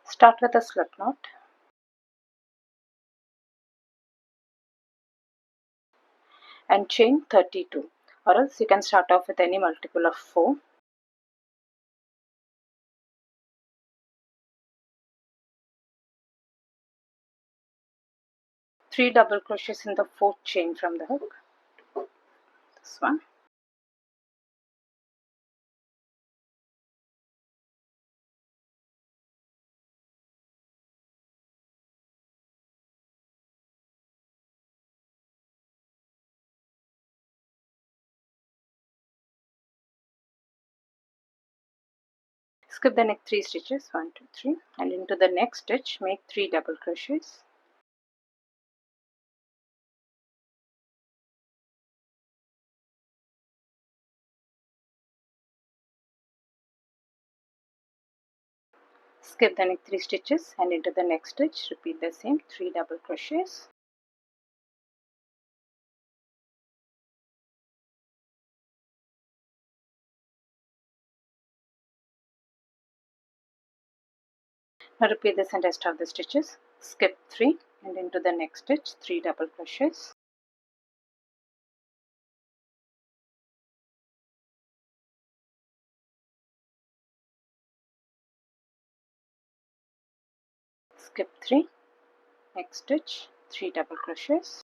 Start with a slip knot and chain 32, or else you can start off with any multiple of 4. Three double crochets in the 4th chain from the hook. This one. Skip the next 3 stitches, 1, 2, 3, and into the next stitch make 3 double crochets. Skip the next 3 stitches and into the next stitch repeat the same 3 double crochets. Now repeat this and rest of the stitches. Skip 3 and into the next stitch 3 double crochets. Skip 3, next stitch 3 double crochets.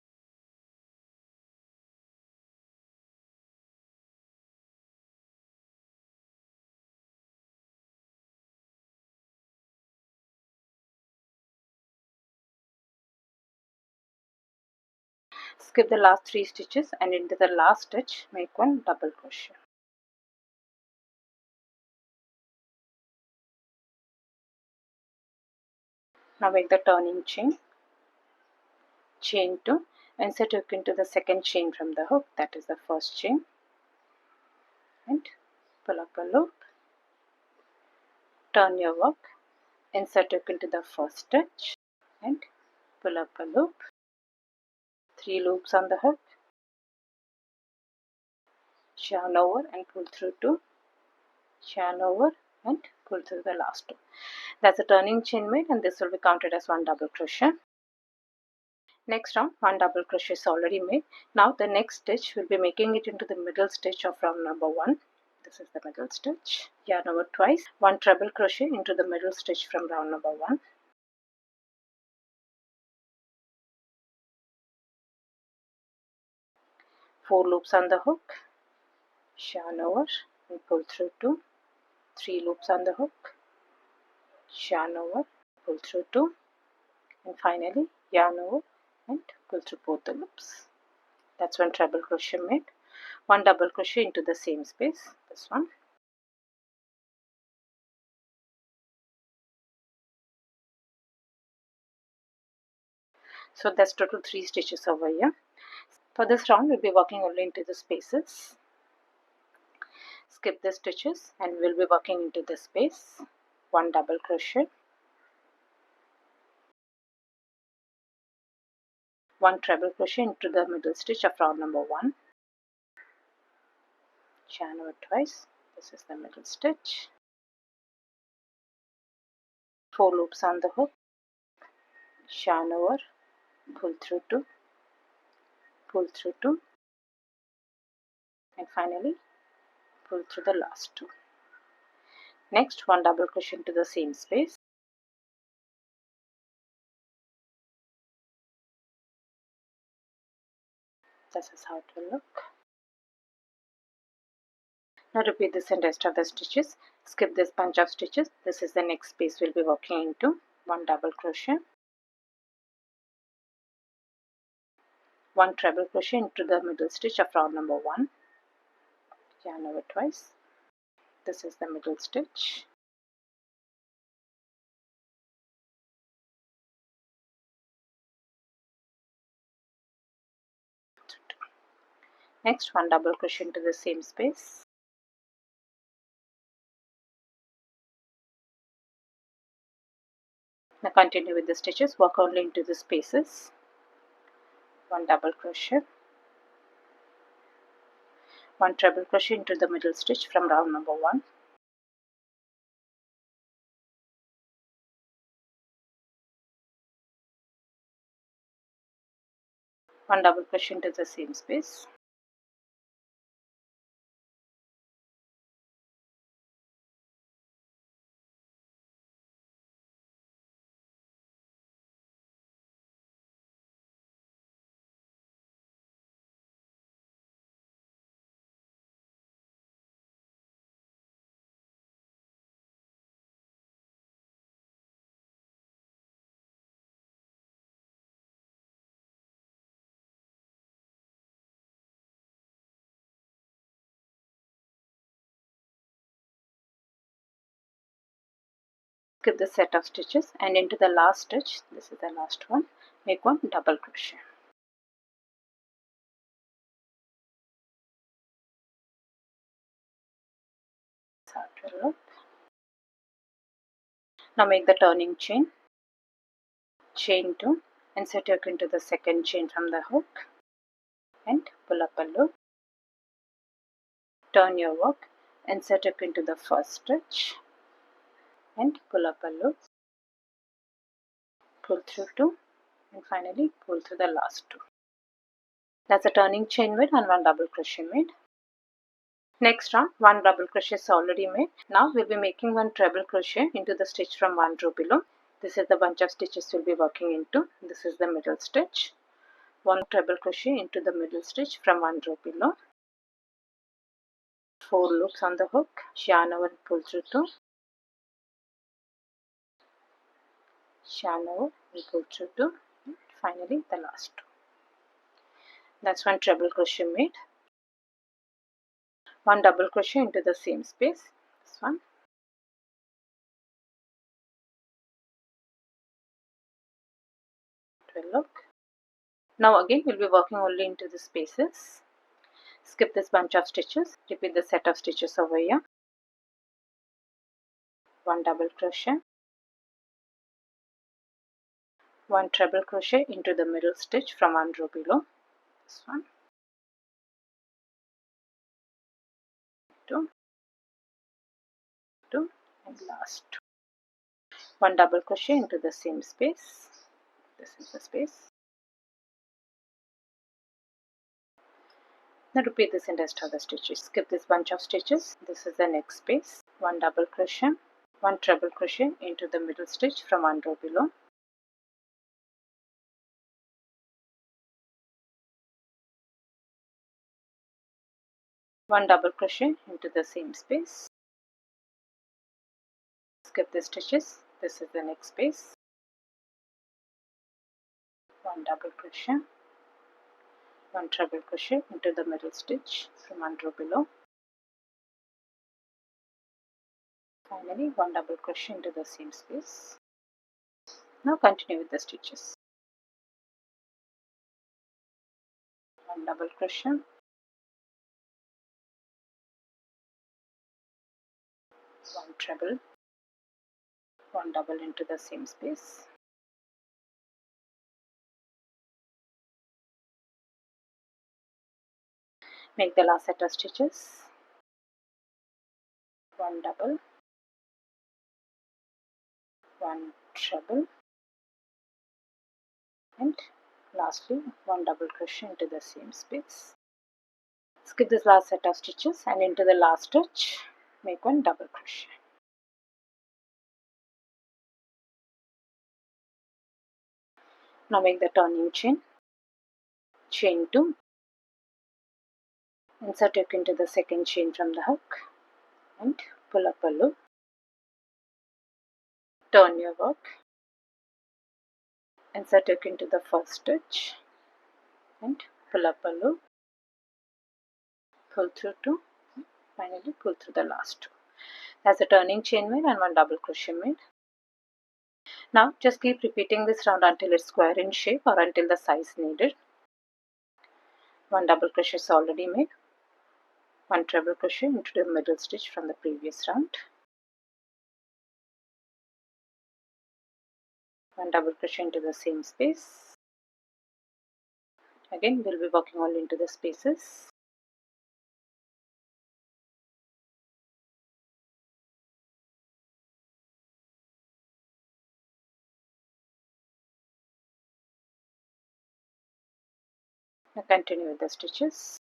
Skip the last 3 stitches and into the last stitch make 1 double crochet. Now make the turning chain, chain 2, insert hook into the second chain from the hook, that is the first chain, and pull up a loop, turn your work, insert hook into the first stitch and pull up a loop, 3 loops on the hook, yarn over and pull through 2, yarn over and pull through the last 2. That's a turning chain made, and this will be counted as 1 double crochet. Next round 1 double crochet is already made. Now the next stitch will be making it into the middle stitch of round number 1. This is the middle stitch. Yarn over twice, 1 treble crochet into the middle stitch from round number 1. Four loops on the hook, yarn over and pull through 2, 3 loops on the hook, yarn over, pull through 2, and finally yarn over and pull through both the loops. That's 1 treble crochet made. 1 double crochet into the same space, this one. So that's total 3 stitches over here. For this round we'll be working only into the spaces. Skip the stitches and we'll be working into the space. 1 double crochet, 1 treble crochet into the middle stitch of round number 1, yarn over twice, this is the middle stitch, 4 loops on the hook, yarn over, pull through 2, pull through 2, and finally pull through the last 2. Next 1 double crochet into the same space. This is how it will look. Now repeat this in rest of the stitches. Skip this bunch of stitches. This is the next space we'll be working into. 1 double crochet, 1 treble crochet into the middle stitch of round number 1, yarn over twice, this is the middle stitch, next 1 double crochet into the same space, now continue with the stitches, work only into the spaces, 1 double crochet, 1 treble crochet into the middle stitch from round number 1, 1 double crochet into the same space. Skip the set of stitches and into the last stitch, this is the last one, make 1 double crochet. Now make the turning chain, chain 2, insert your hook into the second chain from the hook and pull up a loop, turn your work, insert your hook into the first stitch and pull up a loop, pull through 2 and finally pull through the last 2. That's a turning chain made and 1 double crochet made. Next round, 1 double crochet is already made. Now we'll be making 1 treble crochet into the stitch from 1 row below. This is the bunch of stitches we'll be working into. This is the middle stitch. 1 treble crochet into the middle stitch from 1 row below. 4 loops on the hook, yarn over and pull through 2. Yarn over and pull through 2. And finally the last 2. That's 1 treble crochet made. 1 double crochet into the same space, this one. Look. Now again we'll be working only into the spaces. Skip this bunch of stitches, repeat the set of stitches over here. 1 double crochet, 1 treble crochet into the middle stitch from 1 row below, this one, 2, 2 and last 1 double crochet into the same space, this is the space. Now repeat this in the rest of the stitches. Skip this bunch of stitches, this is the next space. 1 double crochet, 1 treble crochet into the middle stitch from 1 row below, 1 double crochet into the same space. Skip the stitches, this is the next space. 1 double crochet, 1 treble crochet into the middle stitch from 1 row below. Finally 1 double crochet into the same space. Now continue with the stitches. 1 double crochet, 1 treble, 1 double into the same space. Make the last set of stitches. 1 double, 1 treble and lastly 1 double crochet into the same space. Skip this last set of stitches and into the last stitch make 1 double crochet. Now make the turning chain, chain 2, insert hook into the second chain from the hook and pull up a loop, turn your work, insert hook into the first stitch and pull up a loop, pull through 2, finally pull through the last 2. That's a turning chain made and 1 double crochet made. Now just keep repeating this round until it's square in shape or until the size needed. 1 double crochet is already made, 1 treble crochet into the middle stitch from the previous round, 1 double crochet into the same space. Again we'll be working only into the spaces. Now continue with the stitches.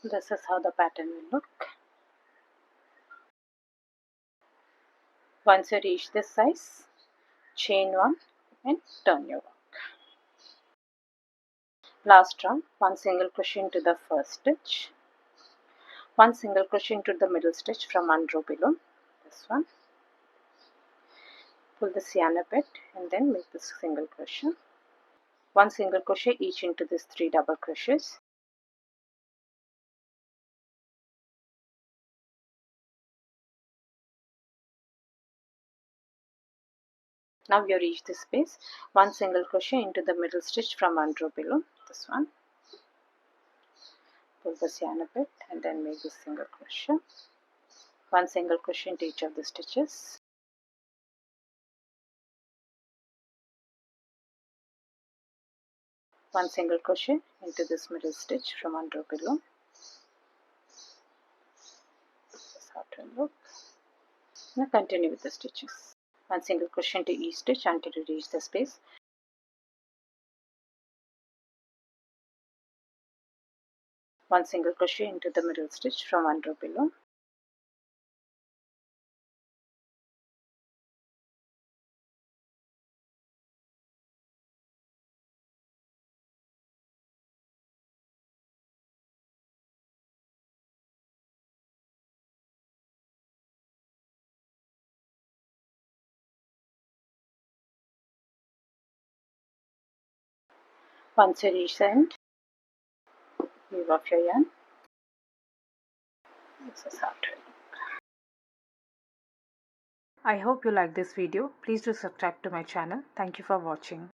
This is how the pattern will look. Once you reach this size, chain 1 and turn your work. Last round, 1 single crochet into the first stitch, 1 single crochet into the middle stitch from 1 row below, this one. Pull this yarn a bit and then make this single crochet. 1 single crochet each into these 3 double crochets. Now you reach this space, 1 single crochet into the middle stitch from 1 row below, this one. Pull this yarn a bit and then make this single crochet. 1 single crochet into each of the stitches. One single crochet into this middle stitch from 1 row below. This is how it will look. Now continue with the stitches. 1 single crochet into each stitch until you reach the space. One single crochet into the middle stitch from 1 row below. Once you reach the end, weave off your yarn. This is how it will look. I hope you like this video. Please do subscribe to my channel. Thank you for watching.